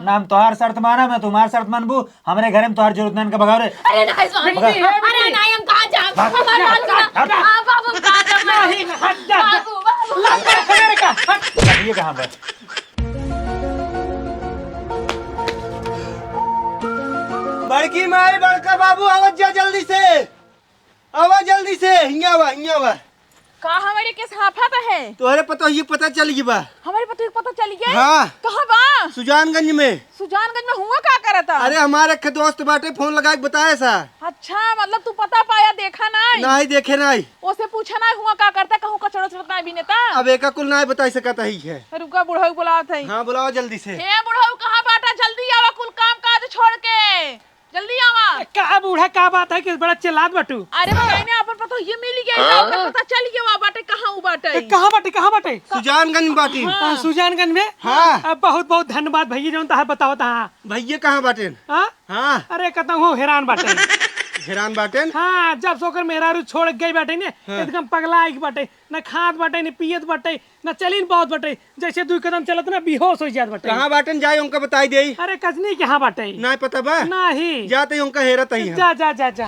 ना हम तोहार शर्त माना मैं तुम्हार शर्त मानबू। हमारे घर में तोहार जरूरत नहीं का भगाओ रे। अरे नहीं स्वामी जी, अरे नहीं हम कहाँ जाए हमारे बात सुना। हाँ बाबू हम कहाँ जाए नहीं हट जा बाबू बाबू लंबा खड़े का हट। ये कहाँ पर बड़की माई बड़का बाबू आवाज जा जल्दी से, आवाज जल्दी से। हिंगा बा का हमारे के साफत है। तोहरे पता चल गई बा। हमारे पति को पता चल गया। हाँ। कहाँ बा? सुजानगंज में। सुजानगंज में हुआ क्या करता? अरे हमारे एक दोस्त बाटे फोन लगा के बताया सा। अच्छा मतलब तू पता पाया देखा नहीं? नहीं देखे नहीं। उसे पूछा नहीं हुआ क्या करता कहूँ कचड़ा चढ़ता है बिनेता। अब एक कुल नहीं बता सकता ही है। रुका बुढ़ाऊ बुलात है। हाँ बुलाओ जल्दी से। हे बुढ़ाऊ कहाँ बाटा जल्दी आवा कुल काम काज छोड़ के जल्दी आवा। का बूढ़ा का बात है कि बड़ा चिल्लात बटू। अरे मैंने अपन पता ये मिल गया पता चल गया वहाँ बाटे कहाँ वो बाटे। कहाँ बाटे सुजानगंज में बाटी। सुजानगंज में। हाँ। बहुत बहुत धन्यवाद भैया जो तहार बताओ तहा। भैया कहाँ बाटे? हाँ। अरे कहता हूँ हैरान बाटे। हैरान बाटे। हाँ जब सोकर मेहरारू छोड़ गई बाटे ने एकदम पगला आई बाटे न खात बाटे न पियत बाटे न चलीन बहुत बाटे जैसे 2 कदम चलत ना बेहोश हो जात बाटे। कहाँ बाटे जाए उनका बताई दे। अरे कजनी कहाँ बाटे नहीं पता बा। नहीं जाते उनका हेरत ही है। जा जा जा जा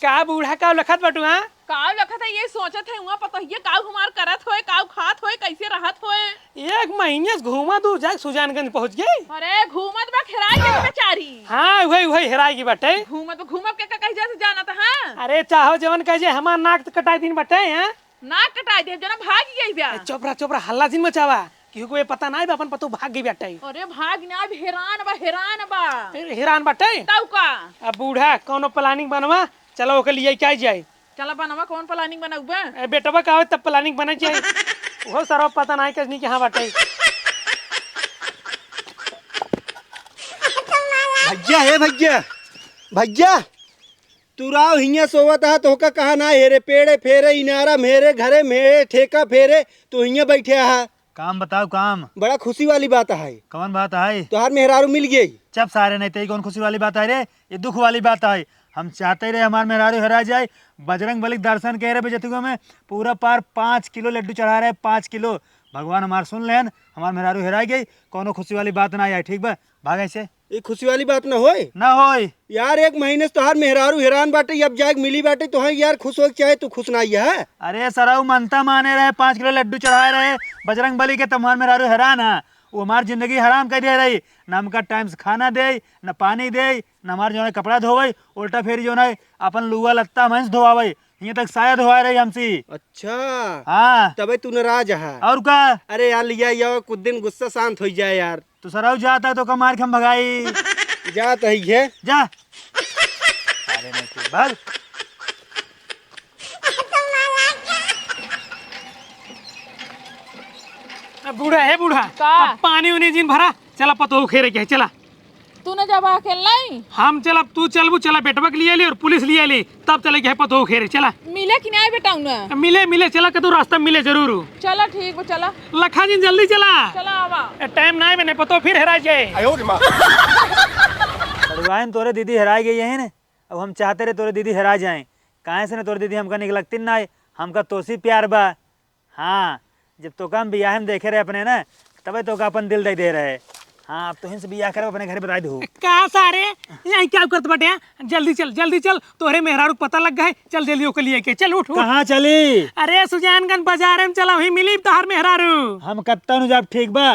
का बूढ़ा का लखत बाटू। हाँ काव लखत है ये सोचत है वहाँ पता ये काव हमार करत होए काव खात होए कैसे रहत होए। 1 महीने से घूमा दूर जाके सुजानगंज पहुँच गई। अरे घूमत बा खिराई के बेचारी। हाँ वही हेराई की बाटे। घूमत के कहीं जैसे जाना था। हाँ अरे चाहो जवन कहे हमार नाक कटाई दिन बाटे। हैं नाक कटाई दे जना भाग गई बा। चोपरा हल्ला दिन मचावा क्यों को पता नहीं अपन पतो भाग गई बाटे। अरे भाग ना अब हैरान बा हैरान बाटे। तब का अब बूढ़ा कोनो प्लानिंग बनवा चलो ओके लिए क्या जाए। चला बनवा कौन प्लानिंग बनाऊबा? बेटवा का तब प्लानिंग बना चाहिए वो सारा पता नहीं कसनी कहाँ बाटे। भैया है भैया तू राव हिया सोवत है तो का कहा ना हेरे पेड़े फेरे इनारा मेरे घरे मेरे ठेका फेरे तो हिया बैठे है। काम बताओ काम। बड़ा खुशी वाली बात है। कौन बात है? तोहार मेहरारू मिल गई। चप सारे नहीं तेरी कौन खुशी वाली बात है रे? ये दुख वाली बात है। हम चाहते रहे हमारे मेहरारू हरा जाए। बजरंग बली दर्शन कह रहे बेजतुआ में पूरा पार 5 किलो लड्डू चढ़ा रहे 5 किलो। भगवान हमार सुन लेन हमार मेहरारू हरा गई। कोनो खुशी वाली बात ना आई ठीक बा भागे से। ये खुशी वाली बात ना होए ना होए यार। 1 महीने से तोहार मेहरारू हैरान बाटे अब जाके मिली बाटे तो यार खुश हो चाहे तू खुश ना है। अरे सराऊ मनता माने रहे 5 किलो लड्डू चढ़ाए रहे बजरंग बली के तुम्हार मेहरारू हैरान है। वो हमारी जिंदगी हराम कर दे रही। न हमका टाइम से खाना दे न पानी दे न हमारे जो है कपड़ा धोवे उल्टा फेरी जो है अपन लुआ लत्ता मंस धोवावे यहाँ तक साया धोवा रही हमसे। अच्छा हाँ तबे तू नाराज है। और का? अरे यार लिया कुछ दिन गुस्सा शांत हो जाए यार। तो सराऊ जाता है तो कमार के हम भगाई जात है जा। अरे नहीं भाग। बूढ़ा है बूढ़ा का? अब पानी उनी जिन भरा चला पतो खेरे के चला। तूने जब अकेला नहीं हम चला तू चलबू चला बेटवा के लिए ली और पुलिस लिए ली तब चले गए पतो खेरे चला। मिले कि नहीं बेटा ना? मिले चला कदू रास्ता मिले जरूर। चला ठीक बा चला लखा जी जल्दी चला आवा। टाइम नहीं मैंने पतो फिर हेरा जाए। सड़वाइन तोरे दीदी हराई गई है ना। अब हम चाहते रहे तोरे दीदी हरा जाए कहाँ से ना तोरे दीदी हमका निकलती ना हमका तोसी प्यार बा। हाँ जब तो हम बियाह में देखे रहे अपने ना तबे तो अपन दिल दे रहे। हाँ अब तो हिंस बियाह करे अपने घर बता दो। कहा सारे यही क्या करते बटे। जल्दी चल तोहरे मेहरारू पता लग गए। चल जल्दी ओके लिए के चल उठ। कहाँ चली? अरे सुजानगंज बाजार में चला वही मिली तोहर मेहरारू। हम कत्ता नु जब ठीक बा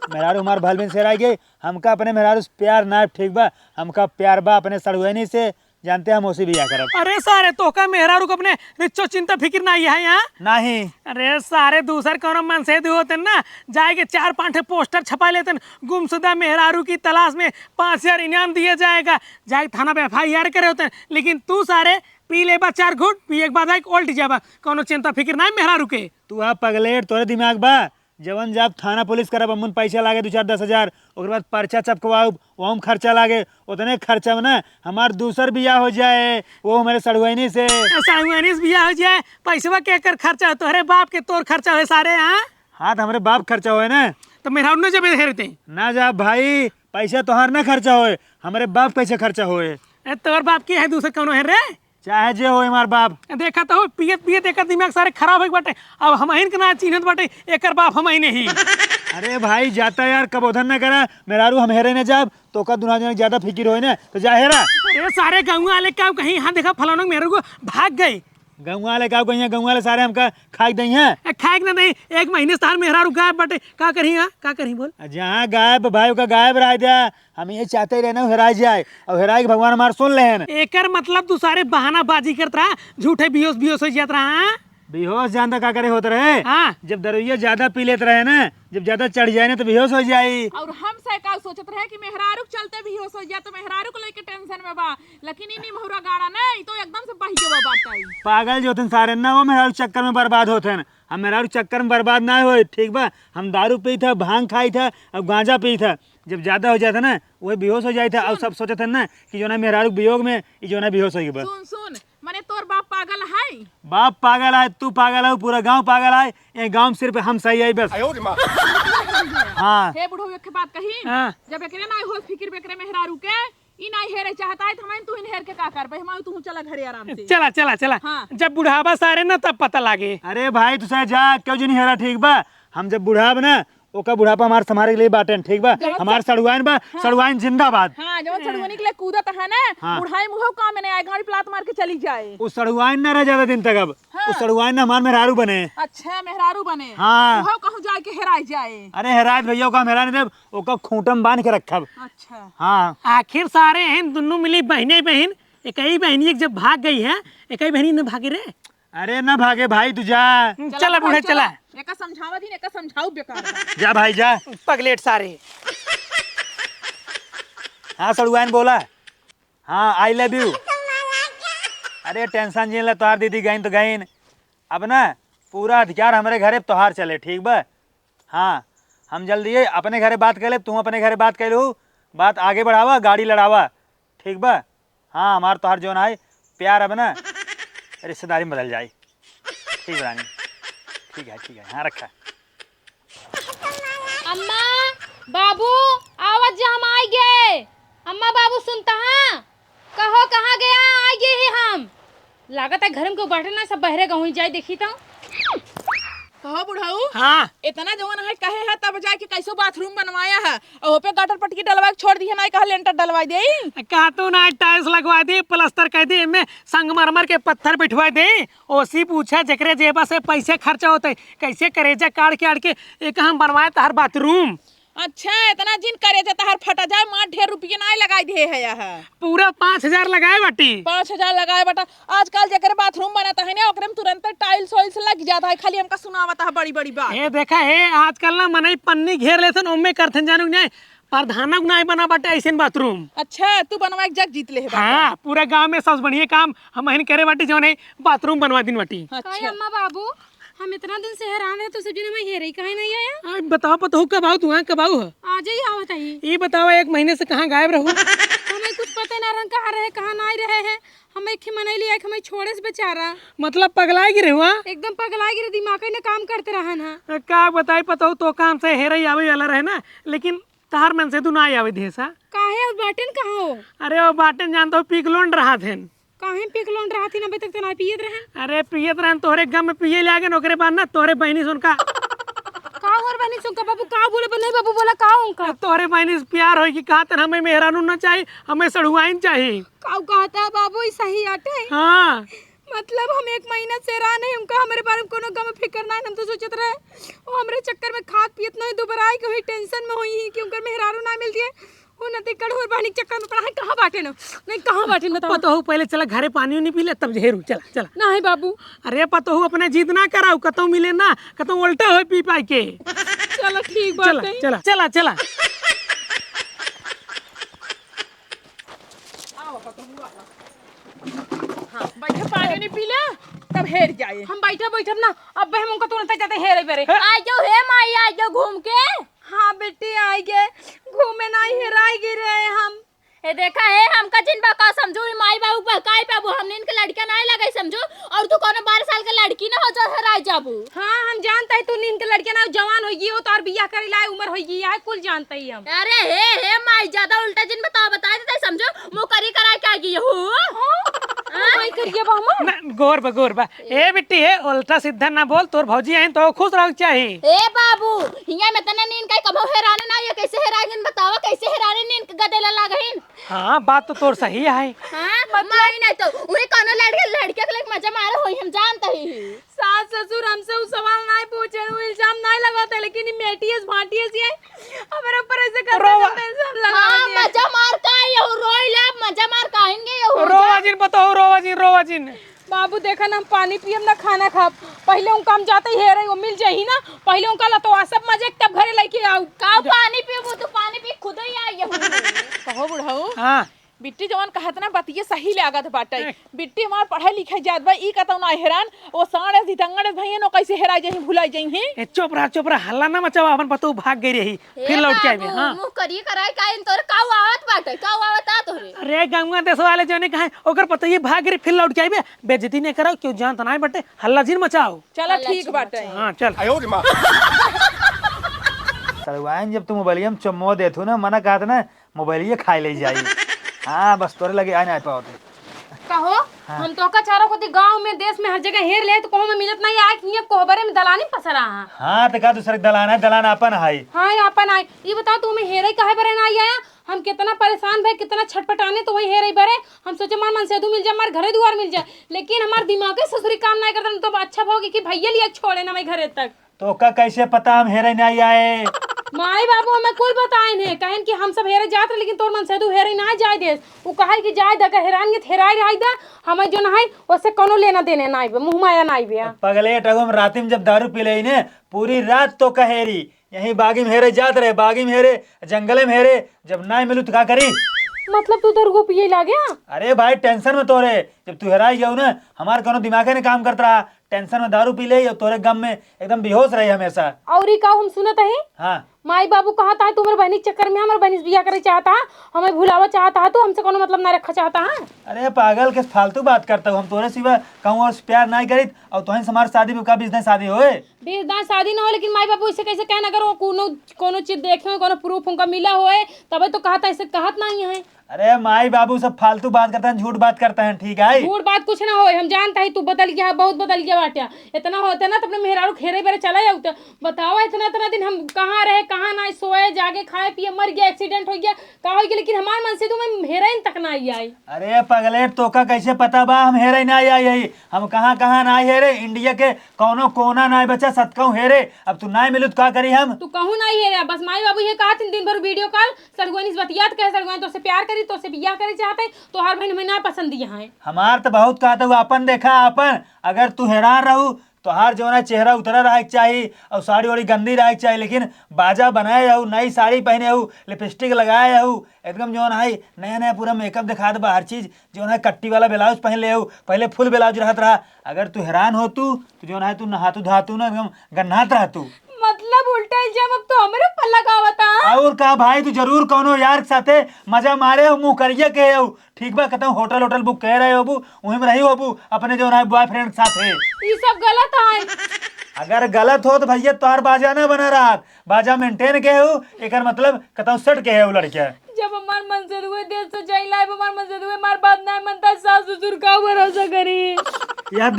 मेहरारू हमार भल बिन से रह गई। हमका अपने मेहरारू से प्यार ना ठीक बा। हमका प्यार बा अपने सड़ुआनी से जानते हम उसी बियाह करब। अरे सारे तो का मेहरारू को अपने रिचो चिंता फिक्र नहीं है यहाँ नहीं। अरे सारे दूसर कौन मन से होते ना जाएंगे 4-5 पोस्टर छपा लेते गुमशुदा मेहरारू की तलाश में 5,000 इनाम दिया जाएगा जाए थाना पे FIR करे होते। लेकिन तू सारे पी ले 4 घूट पी एक बाद उल्ट जाबा कोनो चिंता फिक्र नहीं मेहरारू के। तू आप पगलेट तोरे दिमाग बा जवन जब थाना पुलिस करब अमुन पैसा लागे 2-4-10 हजार ओकर बाद पर्चा चपकवाऊ वहाँ खर्चा लागे उतने खर्चा में ना हमार दूसर बियाह हो जाए वो हमारे सड़ुआनी से बियाह हो जाए पैसा के कर खर्चा तोहरे बाप के तोर खर्चा हो सारे। हाँ हाँ तो हमारे बाप खर्चा हुए ना तो मेहरारू न जब हेरते ना जा भाई पैसा तोहार ना खर्चा होए हमारे बाप पैसे खर्चा होए। तोर बाप की है दूसर कौन है रे? चाहे जे हो हमार बाप। देखा तो पियत एक दिमाग सारे खराब हो बाटे। अब हम के ना चिन्हत बाटे एकर बाप हम ही नहीं। अरे भाई जाता यार कब उधर न करा मेहरारू हम हेरे न जाब तो का दुना जन ज्यादा फिकिर होए ना तो जा हेरा। ये सारे गाँव वाले क्या कहीं यहाँ देखा फलाना मेरे को भाग गए। गाँव वाले का कहीं गाँव वाले सारे हमका खाक दई हैं। खाए ना नहीं 1 महीने से तार मेहरारू गायब बटे का करी हाँ का करी बोल। जहाँ गायब भाई का गायब रह दिया हम ये चाहते ही रहना हेरा जाए और हेराए के भगवान हमारे सुन ले हैं। एकर मतलब तू सारे बहानाबाजी करता रहा झूठे बियोस हो जाता रहा। बेहोश जानता का करे होते रहे। हाँ जब दरुइया ज्यादा पी लेते रहे ना जब ज्यादा चढ़ जाए ना तो बेहोश हो जाए। और हम से का सोचत रहे कि मेहरारू के चलते भी होश हो जाए तो मेहरारू को लेके टेंशन में बा लेकिन इन्हीं महुरा गाड़ा नहीं तो एकदम से बही जवा बाटाई। पागल जो थे सारे ना वो मेहरारू चक्कर में बर्बाद होते हैं। हम मेहरारू चक्कर में बर्बाद ना हो ठीक बा। हम दारू पी था भांग खाई था और गांजा पी था जब ज्यादा हो जाता ना वही बेहोश हो जाए था और सब सोचते थे ना कि जो ना मेहरारू वियोग में जो ना बेहोश हो गई। सुन सुन मने तोर बाप पागल है। बाप पागल है तू पागल है पूरा गांव पागल है ये गांव में सिर्फ हम सही है बस। हाँ हे बुढ़ऊ एक बात कही हाँ। जब एकरे ना होश फिक्र बेकरे मेहरारू के ई नहीं हेरे चाहता है तो हम तू हेर के का करबे हम तू चला घरे आराम से। चला हाँ। जब बुढ़ावा सारे ना तब पता लागे। अरे भाई तुझे जा क्यों जी नहीं हेरा ठीक बा। हम जब बुढ़ाब ना ओका बुढ़ापा हमारे समारे के लिए बाटेन ठीक बा। हमारे सड़ुआइन बा सड़ुआइन जिंदाबाद। हाँ जब छड़ुआनी के लिए कूदत है ना हाँ। बुढ़ाई मुहव काम में नहीं आए गाड़ी प्लाट मार के चली जाए। उस सड़ुआइन ना रह ज्यादा दिन तक अब हाँ। उस सड़ुआइन ना हमारे मेहरारू बने। अच्छा मेहरारू बने हाँ। मुहव कहूँ जाए के हेराई जाए। अरे हेराज भैया का मेहरा नहीं दे ओका खूंटम बांध के रखब। अच्छा हाँ आखिर सारे हैं दोनों मिली बहने बहन एक ही बहनी जब भाग गई है एक ही बहनी न भागे रे। अरे ना भागे भाई तू जा। चला बूढ़े चला एका समझावा दी एका समझाऊ बेकार बा। जा भाई जा। पगलेट सारे। हाँ सड़ुआइन बोला हाँ आई लव यू। अरे टेंशन झेल तोहार दीदी गईन तो गईन अब ना पूरा अधिकार हमारे घरे तोहार चले ठीक बा। हाँ हम जल्दी अपने घरे बात कर ले तुम अपने घरे बात कर लो बात आगे बढ़ावा गाड़ी लड़ावा ठीक बा। हाँ हमार तोहार जो ना है प्यार अब ना रिश्तेदारी में बदल जाए ठीक रानी ठीक है हाँ रखा। अम्मा बाबू आवाज जा हम आ गए। अम्मा बाबू सुनता हाँ कहो कहाँ गया आ गए ही हम। लागत है घर में कोई बैठे ना सब बहरे गहुँ जाए देखी तो। कहो बुढ़ाऊ हाँ इतना जवान है कहे है तब जाके कैसो बाथरूम बनवाया है और ओपे गटर पटकी डलवा के छोड़ दी है ना कहा लेंटर डलवा दे। कहा तो ना टाइल्स लगवा दे प्लास्टर कर दे में संगमरमर के पत्थर बिठवा दे ओसी पूछा जकरे जेबा से पैसे खर्चा होते कैसे करेजा काट के आड़ के एक हम बनवाए तार बाथरूम। अच्छा इतना जिन करे जाता हर फटा जाए माँ ढेर रुपये ना लगाई दे है यहाँ पूरा 5000 लगाए बाटी 5000 लगाए बटा। आजकल जकर बाथरूम बनाता है ना ओकरे में तुरंत टाइल्स वाइल्स लग जाता है खाली हमका सुनावता है बड़ी बड़ी बात। ये देखा है आजकल ना मनई पन्नी घेर लेते ओमे करथन जानू नहीं प्रधानक नहीं बना बाटे ऐसे बाथरूम। अच्छा तू बनवा एक जग जीत ले है हाँ पूरा गांव में सबसे बढ़िया काम हम हन करे बाटी जो नहीं बाथरूम बनवा दिन बाटी। कहे अम्मा बाबू हम इतना दिन से हैरान है तो सब्जी में हेरे कहीं नहीं आया। बताओ पतो कब आओ तू कब आओ आज ही आओ बताइए। ये बताओ 1 महीने से कहाँ गायब रहो। हमें कुछ पता ना रहन कहाँ रहे कहाँ नहीं रहे हैं। हमें खिमने लिया हमें छोड़े से बेचारा मतलब पगला गिरे हुआ एकदम पगला गिरे दिमाग ही ना काम करते रहा ना। का बताई पतो तो काम से हेरे आवे वाला रहे ना लेकिन तार मन से तू ना आवे देसा। काहे बाटन कहाँ हो। अरे वो बाटन जानता हो पिघलोन रहा थे काहे पिघलोन रहा थी ना अभी तक तो ना पियत रहे। अरे पियत रहन तोहरे गम में पिए लागे ओकरे बाद ना तोहरे बहनी सुनका का और बनी सुनका बाबू का बोले बने बाबू बोला का उनका तोहरे बहनी से प्यार होगी कहा तर हमें मेहरानू ना चाहिए हमें सड़ुआइन चाहिए। का कहता है बाबू ई सही आटे। हाँ मतलब हम 1 महीना से रहा नहीं उनका हमारे बारे में कोनो गम फिक्र नहीं हम तो सोचत रहे वो हमरे चक्कर में खाद पियत नहीं दोबारा आई के टेंशन में हुई ही कि उनकर मेहरारू ना मिल दिए वो नती कड़हुर बानी चक्कर में पड़ा है कहाँ बाटे न नहीं कहाँ बाटे न पतो हो पहले चला घरे पानी नहीं पी ले तब जहरू चला चला नहीं बाबू। अरे पतो हो अपने जिद ना कराओ कतो मिले ना कतो उल्टा हो पी पाई के। चलो ठीक बात चला चला चला चला हाँ बैठे पानी नहीं पीला तब हेर जाए। हम बैठा बैठब ना अब हम उनका तुरंत जाते हेरे बेरे आ जाओ हे माई आ जाओ घूम के। हाँ बेटी आई गए घूमे नहीं हेराई गिरे हम। ए देखा है हमका जिन बा का समझो माई बाबू बहकाई पाबू हमने इनके लड़का नहीं लगाई समझो और तू कोनो 12 साल के लड़की ना हो जो हराई जाबू। हाँ हम जानता है तू नींद के लड़के ना जवान होगी हो तो और बियाह करे लाए उम्र होगी है कुल जानता ही हम। अरे हे माई ज्यादा उल्टा जिन बताओ बता देते समझो मुंह करी करा क्या की हो। माई करिए बामा ना गोर बा ए बिट्टी है उल्टा सीधा ना बोल तोर भौजी आई तो खुश रहो चाहिए। ए बाबू हिया में तना नीन का कबो हेराने ना ये कैसे हेरागिन बतावा कैसे हेराने नीन के गदेला लागहिन। हाँ बात तो तोर सही है। हां मारी नहीं तो उहे कोनो लड़के के लिए मजा मारे होई हम जानते ही। सास ससुर हमसे वो सवाल नहीं पूछे, वो इल्जाम नहीं लगाते, लेकिन मेटियस भाटियस ये हमारे ऊपर ऐसे कर रहे हैं इल्जाम लगा हां मजा मार का ये रोइला मजा मार काहेंगे ये रोवाजिन बताओ रोवाजिन। बाबू देखा ना हम पानी पियम ना खाना खाब, पहले उनका हम जाते ही हेरे वो मिल जाही ना, पहले उनका लतवा सब मजे तब घरे लेके आऊ का पानी पीबो तो पानी पी खुद ही आई कहो बुढ़ऊ हाँ बिट्टी जवान कहत ना बतिये सही लागत बाटे। बिट्टी हमार पढ़े लिखे जात बा ई कहत ना हैरान वो साड़े दितंगड़े भैया नो कैसे हेरा जही भुलाई जही हैं। ए चुप रहा हल्ला ना मचावा अपन पतो भाग गई रही फिर लौट के आवे। हां मुंह करिए कराय काइन तोर काऊ आवत बाटे काऊ आवता तोरे। अरे गंगा देश वाले जो ने कहा ओकर पतो ये भाग गई फिर लौट के आवे बेइज्जती नहीं कराओ क्यों जानत नहीं बटे हल्ला जिन मचाओ। चलो ठीक बाटे। हां चल सलवाइन जब तुम मोबाइलियम चम्मो देथु ना मना कहत ना मोबाइलिए खाई ले जाई। हाँ बस तोरे लगे आ नहीं पाओ कहो हम तो का चारों को गांव में देश में हर जगह हेर ले तो कहो में मिलत नहीं आए कि ये कोहबरे में दलानी पसरा हां। हाँ तो का दूसरे दलान है दलान अपन है। हां अपन आए ये बताओ तू में हेरे काहे बरे ना आया, हम कितना परेशान भई कितना छटपटाने तो वही हेरे बरे हम सोचे मार मन से दू मिल जाए मार घरे दुआर मिल जाए, लेकिन हमार दिमाग के ससुरी काम नहीं करता तो अच्छा होगी कि भैया लिया छोड़े ना मैं घरे तक। तो का कैसे पता हम हेरे नहीं आए। माई बाबू हमें कुल बताए ने कहन कि हम सब हेरे जात लेकिन तोर मन से दू हेरे ना जाए देश वो कहे कि जाए द हैरान के हेराई रही दा हमें जो ना है उससे कोनो लेना देने ना आइबे मुंह माया ना आइबे। पगले टगो हम रात में जब दारू पी ले ने पूरी रात तो कहेरी यही बागी में हेरे जात रहे बागी में हेरे जंगले में हेरे जब ना मिलू तो का करी। मतलब तू दरगो पिए ला गया। अरे भाई टेंशन में तोरे जब तू हेराई जाऊ ना हमार कोनो दिमाग ने काम करता रहा टेंशन में दारू पी ले तोरे गम में एकदम बेहोश रही हमेशा। और का हम सुनत है हाँ माई बाबू कहता है तुम्हारे बहनी के चक्कर में हमारे बहनी से बियाह करे चाहता है हमें भुलावा चाहता है तो हमसे कोनो मतलब ना रखा चाहता है। अरे पागल के फालतू बात करता हूँ हम तोरे सिवा कहूँ और प्यार नहीं करी और तुहन से हमारी शादी का बिजनेस शादी होए बेदान शादी ना हो लेकिन माई बाबू इसे कैसे कहना अगर वो कोनो चीज देखे कोनो प्रूफ उनका मिला होए तबे तो कहता ऐसे कहत नहीं है। अरे माई बाबू सब फालतू बात करते हैं झूठ बात करते हैं ठीक है। झूठ बात कुछ ना होए हम जानता है तू बदल गया बहुत बदल गया बाटिया इतना होता ना तो अपने मेहरारू खेरे बेरे चला जाऊ तो बताओ इतना दिन हम कहाँ रहे कहाँ ना सोए जागे खाए पिए मर गया एक्सीडेंट हो गया का हो गया लेकिन हमारे मन से तो मैं हेरोइन तक ना आई। अरे पगले तो का कैसे पता बा हम हेरे ना आई हम कहाँ ना हेरे इंडिया के कोनो कोना ना बचा सतकऊ हेरे अब तू ना मिलू तो का करी हम तू कहूँ नहीं हेरे बस माई बाबू ये कहा दिन भर वीडियो कॉल सरगुनी बतियात कहे सरगुनी तो से प्यार करी तो से बियाह करे चाहते तो हर बहन में ना पसंद यहाँ है। हमार तो बहुत कहता हूँ अपन देखा अपन अगर तू हैरान रहू तो हर जो ना चेहरा उतरा रहे चाहिए और साड़ी वाड़ी गंदी रहे चाहिए लेकिन बाजा बनाए हूँ नई साड़ी पहने हूँ लिपस्टिक लगाए हूँ एकदम जो है नया पूरा मेकअप दिखा दे हर चीज जो है कट्टी वाला ब्लाउज पहन ले पहले फुल ब्लाउज रहत रहा अगर तू हैरान हो तू जो है तू नहातू धातू ना एकदम गन्नात रहतू मतलब उल्टा इल्जाम अब तो हमारे पल्ला का बता और का भाई तू जरूर कोनो यार के साथे मजा मारे हो मुंह करिए के हो ठीक बा कहता हूँ होटल बुक कह रहे हो वहीं में रही हो अपने जो है बॉयफ्रेंड के साथ है ये सब गलत है। अगर गलत हो तो भैया तोहर बाजा ना बना रहा बाजा मेंटेन के हो एक मतलब कहता हूँ सेट के हो लड़के जब हमार मन से हुए देश से जाइला है हमार मन से हुए मार बात ना मनता सास ससुर का भरोसा करी यह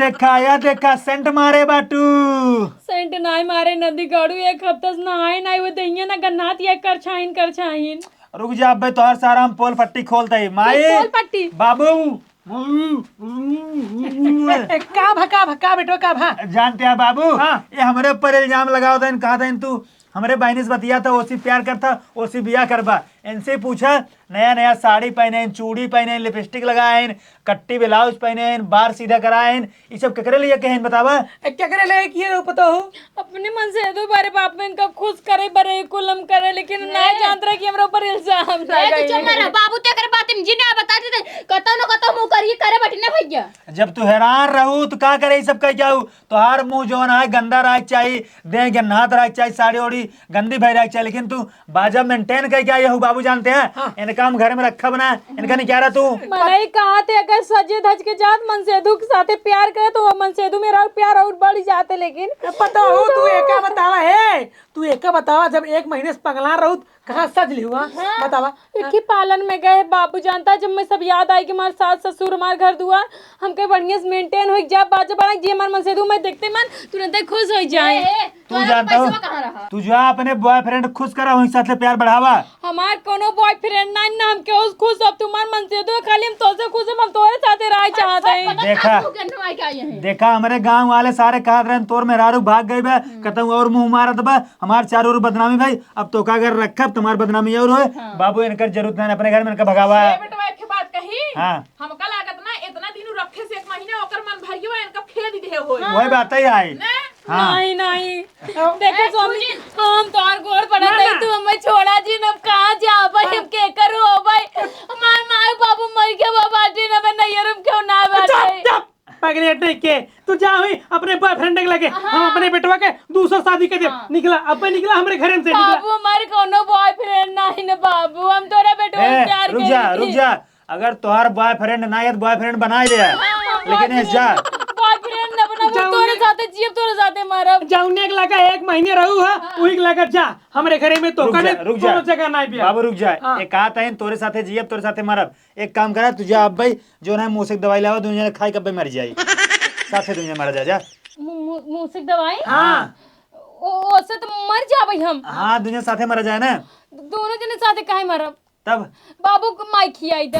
देखा सेंट मारे बाटू सेंट नाई मारे नदी गाड़ू एक हफ्ता से नहाए नाई वो दहिया ना गन्नात ये कर छाइन रुक जा अब तोहर सारा हम पोल पट्टी खोलते ही माए पोल पट्टी बाबू का भका बेटो का भा जानते हैं बाबू हाँ। ये हमारे ऊपर इल्जाम लगाओ था कहा था तू हमारे बहनी से बतिया था ओसी प्यार करता ओसी बिया करबा इनसे पूछा नया साड़ी पहने चूड़ी पहने लिपस्टिक लगाए कट्टी ब्लाउज पहने बार सीधा कराए ये सब केकरे लिए कहें बतावा क्या करे ले किए पता हो अपने मन से दो बारे बाप में इनका खुश करे बरे कुलम करे लेकिन ना जानत रहे कि हमरा ऊपर इल्जाम ए तो चमरा बाबू ते कर बात में जिने बताते थे कतो न कतो मुंह करिए करे बटने भैया जब तू हैरान रहू तो का करे सब कह जाऊ तो हर मुंह जो है गंदा रह चाहिए दे गन्नात रह चाहिए साड़ी ओड़ी गंदी भई रह चाहिए लेकिन तू बाजा मेंटेन कर क्या ये बाबू जानते हैं इनका हम घर में रखा बना इनका नहीं क्या रहा तू मने कहा थे अगर सजे धज के जात मन से दुख साथे प्यार करे तो मन से मेरा प्यार और बढ़ जाते लेकिन पता हो तू एका बतावा है तू एक बतावा, जब 1 महीने से पगला रहू कहाँ सज ली हुआ बतावा। एक ही पालन में गए बाबू जानता जब मैं सब याद आई कि हमारे सास ससुर हमारे घर दुआर हमके बढ़िया से मेंटेन हो जा बाजा बना जे हमारे मन से दू मैं देखते मन तुरंत ही खुश हो जाए। तू जानता हो तू जो अपने बॉयफ्रेंड खुश करा वही साथ प्यार बढ़ावा। हमार कोनो बॉयफ्रेंड नहीं ना हम क्यों खुश अब तुम्हारे मन से दो खाली हम तोसे खुश हम तोरे साथे रह चाहते हैं। देखा हमारे गांव वाले सारे कहत रहे तोर मेहरारू भाग गई बा कतऊ और मुंह मारत बा हमार चारों ओर बदनामी भाई। अब तो का अगर रखब तुम्हार बदनामी और होए। बाबू इनकर जरूरत नहीं अपने घर में इनका भगावा। बेटवा एक बात कही हाँ हमका लागत ना इतना दिन रखे से 1 महीने ओकर मन भरियो इनका फेर दी दे होई। वही बात ही आई। हाँ नहीं नहीं देखो स्वामी हम तोर गोड़ पड़ा नहीं तू हमें छोड़ा जी न कहां जा भाई हम के करो भाई हमार माई बाबू मर गया बाबा जी न मैं नैयरम क्यों ना बैठे पगलेट नहीं के तू जा हुई अपने बॉयफ्रेंड के लगे हम अपने बेटवा के दूसरा शादी कर दे। निकला अब निकला हमारे घर से निकला। बाबू हमारे कोनो बॉयफ्रेंड नहीं न बाबू हम तोरा बेटवा से प्यार रुक जा अगर तोहार बॉयफ्रेंड ना है तो बॉयफ्रेंड बना ले लेकिन जा बॉयफ्रेंड न बना वो तोरे साथे जीव तोरे साथे मारब जाऊने के लगा 1 महीने रहू है वही के लगा जा हमारे घरे में तो कने रुक जा जगह नहीं पिया। बाबू रुक जा एक कहा है तोरे साथे जियब तोरे साथे मरब। एक काम करा तुझे अब भाई जो ना मुंह से दवाई लावा दुनिया खाई कब मर जाई साथे दुनिया मर जा मुंह से दवाई हाँ ओसे तो मर जाबई हम। हाँ दुनिया साथे मर जाए ना दोनों जने साथे काहे मरब तब बाबू को माई खियाई दे।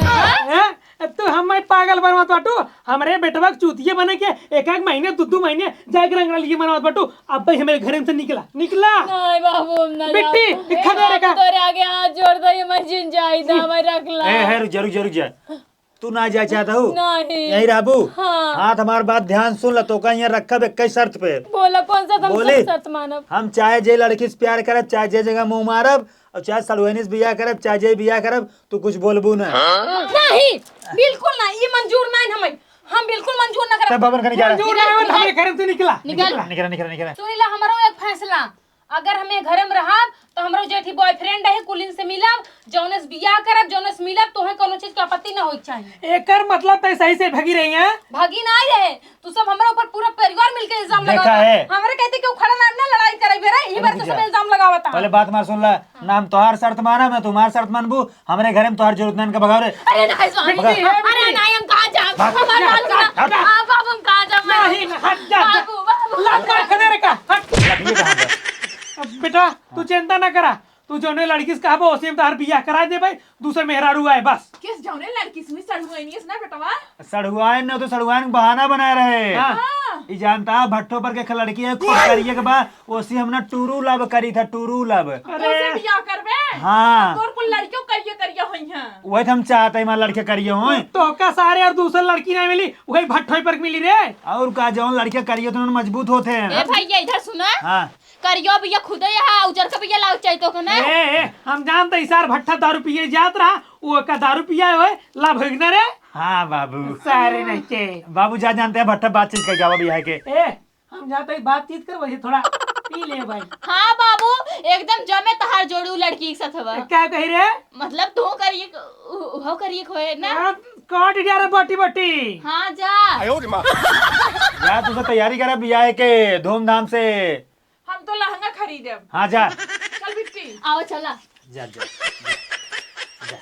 तू हम पागल बनवा बाटू हमारे बेटवा चूतिये बने के 1 महीने 2 महीने जाके रंगना लिए बनवा बाटू। अब भाई हमारे घर से निकला नहीं बाबू हम ना बेटी खा का तोरे आगे हाथ जोड़ दे मैं जिन जाई दा मैं रख ला। है रुक जा तू ना जा चाहता हूँ नहीं यही राबू। हाँ। हाँ हमारी बात ध्यान सुन ला तो का यहाँ रखब 21 शर्त पे। बोला कौन सा तुम बोले शर्त मानब। हम चाहे जे लड़की से प्यार करब चाहे जे जगह मुंह मारब और चाहे सलवैनी से बियाह करब चाहे जे बियाह करब तू कुछ बोलबू ना। नहीं बिल्कुल नहीं ये मंजूर नहीं हमें हम बिल्कुल मंजूर ना करब। तब भवन करने जा रहा हमारे घर से निकला निकला सुनीला हमारो एक फैसला अगर हमें घर में रहब तो हमरो जेठी बॉयफ्रेंड है कुलिन से मिलब जौनस बियाह करब जौनस मिलब तोहे कोनो चीज के आपत्ति ना होई चाहिए। एकर मतलब तय सही से भगी रही है भागी ना रहे तू सब हमरा ऊपर पूरा परिवार मिलके इल्जाम देखा लगाता है। हमरे कहते कि खड़ा नाम ना लड़ाई करे बेरे ई बार तो सब इल्जाम लगावता। पहले बात मार सुन ला नाम तोहार शर्त माना मैं तुम्हार शर्त मानबू हमारे घर में तोहार जरूरत नहीं का भगाओ रे। अरे नहीं स्वामी अरे नहीं हम कहां जाब हमार बात सुना हां बाबू हम कहां जाब नहीं हट जा बाबू लड़का खदे रे का हट ये कहां गया बेटा तू चिंता ना करा तू जोने लड़की से कहा ओसी में तार बियाह करा दे भाई दूसरे मेहरारू आए बस। किस जौने लड़की सुई सड़ुआई नहीं ना बेटवा सड़ुआन न तो सड़ुआन का बहाना बनाए रहे। ई जानता भट्टो पर के लड़की है खुद करिए के बाद ओसी हमने टूरू लब करी था टूरू लब। ओसे बियाह करबे हाँ तोर कुल लड़कियों करिए होई हैं वही हम चाहते हैं लड़के करिए हो तो का सारे और दूसरे लड़की नहीं मिली वही भट्टो पर मिली रे और का जो लड़के करिए तो मजबूत होते हैं। ए भैया इधर सुना हाँ करियो भैया खुदे यहाँ उजर का भैया लाओ चाहिए तो ना हम जानते इसार भट्टा दारू पिए जात रहा वो का दारू पिया हुए ला भगना रे। हाँ बाबू सारे नहीं के बाबू जा जानते हैं भट्टा बातचीत कर जावा बिहार के। हम जाते ही बातचीत कर वही थोड़ा पी ले भाई। हाँ बाबू एकदम जमे तहार जोड़ू लड़की के साथ हवा क्या कही रे मतलब तू करिए हो करिए खोए ना काट दिया रे बोटी बोटी। हाँ जा जा तू तैयारी करा बिहार के धूमधाम से। हम तो लहंगा खरीदब। हाँ जा चल बिट्टी आओ चला जा जा, जा।